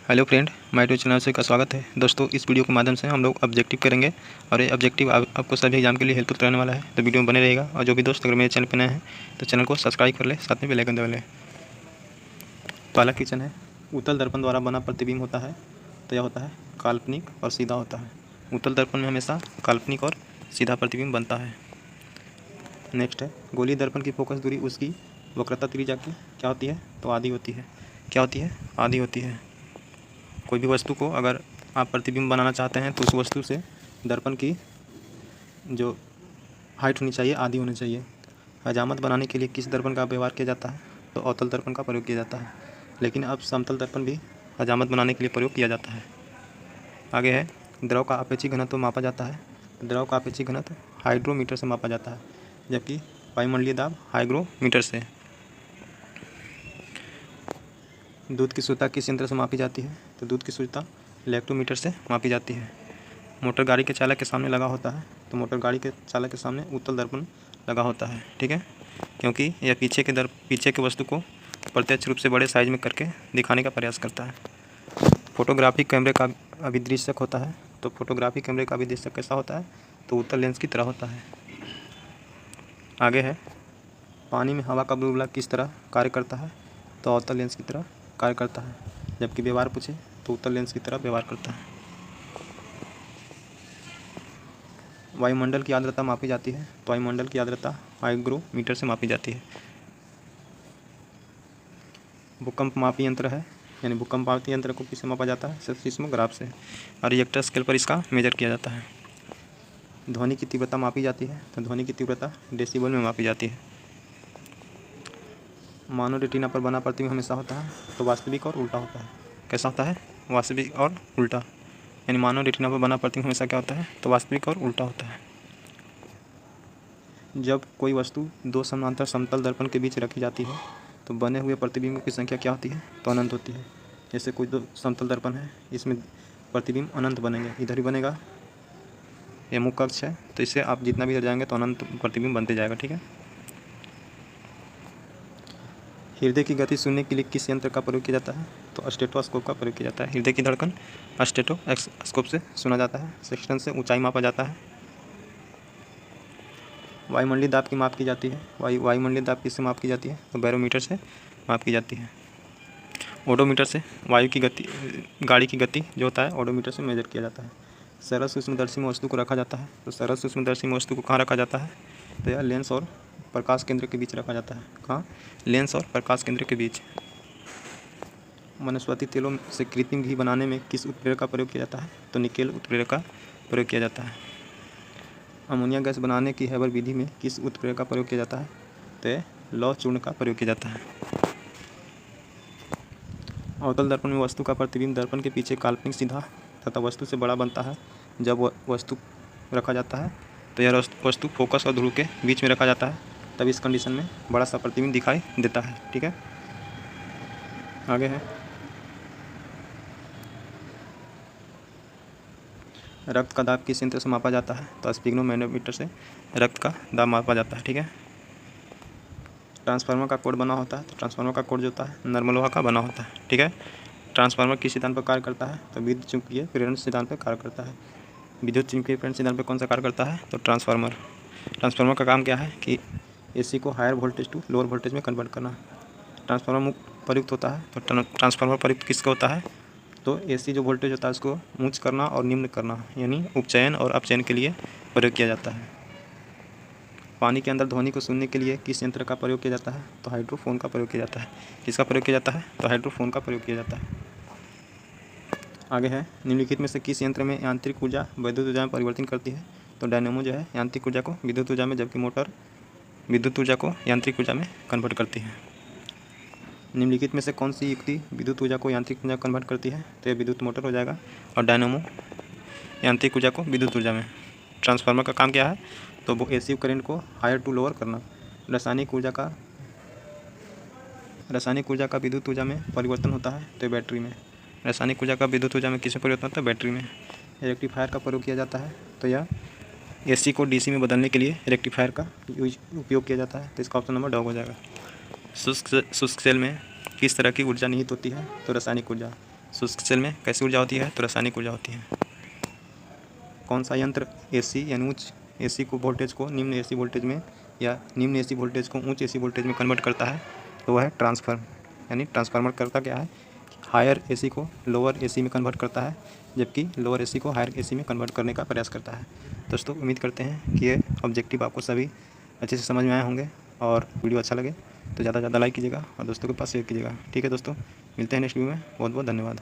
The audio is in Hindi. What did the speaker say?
Hello friend, my YouTube channel से का स्वागत है। दोस्तों, इस वीडियो के माध्यम से हम लोग ऑब्जेक्टिव करेंगे और ये ऑब्जेक्टिव आपको सभी एग्जाम के लिए हेल्पफुल रहने वाला है, तो वीडियो में बने रहेगा। और जो भी दोस्त अगर मेरे चैनल पर नए हैं तो चैनल को सब्सक्राइब कर ले, साथ में बेल आइकन दबा ले। पहला क्वेश्चन है, उत्तल दर्पण द्वारा बना प्रतिबिंब होता है तो यह होता है काल्पनिक और सीधा होता है। उत्तल दर्पण में हमेशा काल्पनिक और सीधा प्रतिबिंब बनता है। नेक्स्ट है, गोलीय दर्पण की फोकस दूरी उसकी वक्रता त्रिज्या की क्या होती है? तो आधी होती है। क्या होती है? आधी होती है। कोई भी वस्तु को अगर आप प्रतिबिंब बनाना चाहते हैं तो उस वस्तु से दर्पण की जो हाइट होनी चाहिए आधी होनी चाहिए। हजामत बनाने के लिए किस दर्पण का व्यवहार किया जाता है? तो अवतल दर्पण का प्रयोग किया जाता है, लेकिन अब समतल दर्पण भी हजामत बनाने के लिए प्रयोग किया जाता है। आगे है, द्रव का आपेक्षिक घनत्व मापा जाता है। द्रव का आपेक्षिक घनत्व हाइग्रोमीटर से मापा जाता है, जबकि वायुमंडलीय दाब हाइग्रोमीटर से। दूध की शुद्धता किस यंत्र से मापी जाती है? तो दूध की शुद्धता इलेक्ट्रोमीटर से मापी जाती है। मोटर गाड़ी के चालक के सामने लगा होता है, तो मोटर गाड़ी के चालक के सामने उत्तल दर्पण लगा होता है, ठीक है, क्योंकि यह पीछे के वस्तु को प्रत्यक्ष रूप से बड़े साइज में करके दिखाने का प्रयास करता है। फोटोग्राफिक कैमरे का अभिदृश्यक होता है, तो फोटोग्राफिक कैमरे का अभिदृश्यक कैसा होता है? तो उत्तल लेंस की तरह होता है। आगे है, पानी में हवा का बुलबुला किस तरह कार्य करता है? तो अवतल लेंस की तरह कार्य करता है, जबकि व्यवहार पूछे तो उत्तल लेंस की तरह व्यवहार करता है। वायुमंडल की आर्द्रता मापी जाती है, तो वायुमंडल की आर्द्रता हाइग्रोमीटर से मापी जाती है। भूकंप मापी यंत्र है, यानी भूकंप मापी यंत्र को किससे मापा जाता है? सिस्मोग्राफ से, और रिएक्टर स्केल पर इसका मेजर किया जाता है। ध्वनि की तीव्रता मापी जाती है, तो ध्वनि की तीव्रता डेसिबल में मापी जाती है। मानव रेटिना पर बना प्रतिबिंब हमेशा होता है, तो वास्तविक और उल्टा होता है। कैसा होता है? वास्तविक और उल्टा, यानी मानव रेटिना पर बना प्रतिबिंब हमेशा क्या होता है? तो वास्तविक और उल्टा होता है। जब कोई वस्तु दो समानांतर समतल दर्पण के बीच रखी जाती है तो बने हुए प्रतिबिंब की संख्या क्या होती है? तो अनंत होती है। जैसे कोई दो समतल दर्पण है, इसमें प्रतिबिंब अनंत बनेंगे, इधर ही बनेगा, यह मुख्य अक्ष है, तो इससे आप जितना भी इधर जाएंगे तो अनंत प्रतिबिंब बनते जाएगा, ठीक है। हृदय की गति सुनने के लिए किस यंत्र का प्रयोग किया जाता है? तो स्टेथोस्कोप का प्रयोग किया जाता है। हृदय की धड़कन स्टेथोस्कोप से सुना जाता है। सेक्शन से ऊंचाई मापा जाता है। वायुमंडलीय दाब की माप की जाती है। वायुमंडलीय दाब किससे माप की जाती है? तो बैरोमीटर से माप की जाती है। ओडोमीटर से वायु की गति, गाड़ी की गति जो होता है ओडोमीटर से मेजर किया जाता है। सरल सूक्ष्मदर्शी में वस्तु को रखा जाता है, तो सरल सूक्ष्मदर्शी में वस्तु को कहाँ रखा जाता है? तो यह लेंस और प्रकाश केंद्र के बीच रखा जाता है। कहाँ? लेंस और प्रकाश केंद्र के बीच। वनस्पति तेलों से कृत्रिम घी बनाने में किस उत्प्रेरक का प्रयोग किया जाता है? तो निकेल उत्प्रेरक का प्रयोग किया जाता है। अमोनिया गैस बनाने की हैबर विधि में किस उत्प्रेरक का प्रयोग किया जाता है? तो लौह चूर्ण का प्रयोग किया जाता है। अवतल दर्पण में वस्तु का प्रतिबिंब दर्पण के पीछे काल्पनिक सीधा तथा वस्तु से बड़ा बनता है। जब वस्तु रखा जाता है तो यह वस्तु फोकस और ध्रुव के बीच में रखा जाता है, तब इस कंडीशन में बड़ा सा प्रतिबिंब दिखाई देता है, ठीक है। आगे है, रक्त का दाब किस यंत्र से मापा जाता है? तो स्पिग्नोमेनोमीटर से रक्त का दाब मापा जाता है, ठीक है। ट्रांसफार्मर का कोड बना होता है, तो ट्रांसफार्मर का कोड जो होता है नर्म लोहा का बना होता है, ठीक है। ट्रांसफार्मर किस सिद्धांत पर कार्य करता है? तो विद्युत चुंबकीय प्रेरण सिद्धांत पर कार्य करता है। विद्युत चुंबकीय प्रेरण सिद्धांत पर कौन सा कार्य करता है? तो ट्रांसफार्मर का काम क्या है कि एसी को higher voltage to lower voltage में कन्वर्ट करना। ट्रांसफार्मर प्रयुक्त होता है, तो ट्रांसफार्मर प्रयुक्त किसका होता है? तो एसी जो वोल्टेज होता है उसको उच्च करना और निम्न करना, यानी उपचयन और अपचयन के लिए प्रयोग किया जाता है। पानी के अंदर ध्वनि को सुनने के लिए किस यंत्र का प्रयोग किया जाता है? तो हाइड्रोफोन का प्रयोग किया जाता है। किसका प्रयोग किया जाता है? तो हाइड्रोफोन का प्रयोग किया जाता है। आगे है, निम्नलिखित में से किस यंत्र में यांत्रिक ऊर्जा विद्युत ऊर्जा में परिवर्तन करती है? तो डायनेमो जो है यांत्रिक ऊर्जा को विद्युत ऊर्जा में, जबकि मोटर विद्युत ऊर्जा को यांत्रिक ऊर्जा में कन्वर्ट करती है। निम्नलिखित में से कौन सी युक्ति विद्युत ऊर्जा को यांत्रिक ऊर्जा कन्वर्ट करती है? तो यह विद्युत मोटर हो जाएगा, और डायनेमो यांत्रिक ऊर्जा को विद्युत ऊर्जा में। ट्रांसफार्मर का काम क्या है? तो वो एसी करंट को हायर टू लोअर करना। रासायनिक ऊर्जा का विद्युत ऊर्जा में परिवर्तन होता है, तो बैटरी में। रासायनिक ऊर्जा का विद्युत ऊर्जा में किसमें परिवर्तन होता है? बैटरी में। रेक्टिफायर का प्रयोग किया जाता है, तो यह एसी को डीसी में बदलने के लिए रेक्टिफायर का उपयोग किया जाता है, तो इसका ऑप्शन नंबर डॉग हो जाएगा। शुष्क सेल में किस तरह की ऊर्जा निहित होती है? तो रासायनिक ऊर्जा। शुष्क सेल में कैसी ऊर्जा होती है? तो रासायनिक ऊर्जा होती है। कौन सा यंत्र एसी यानी उच्च एसी को वोल्टेज को निम्न एसी वोल्टेज में या निम्न एसी वोल्टेज को उच्च एसी वोल्टेज में कन्वर्ट करता है? तो वह है ट्रांसफार्मर। यानी ट्रांसफार्मर करता क्या है? हायर एसी को लोअर एसी में कन्वर्ट करता है, जबकि लोअर एसी को हायर एसी में कन्वर्ट करने का प्रयास करता है। दोस्तों उम्मीद करते हैं कि ये ऑब्जेक्टिव आपको सभी अच्छे से समझ में आए होंगे, और वीडियो अच्छा लगे तो ज़्यादा से ज़्यादा लाइक कीजिएगा और दोस्तों के पास शेयर कीजिएगा। ठीक है दोस्तों, मिलते हैं नेक्स्ट वीडियो में। बहुत बहुत धन्यवाद।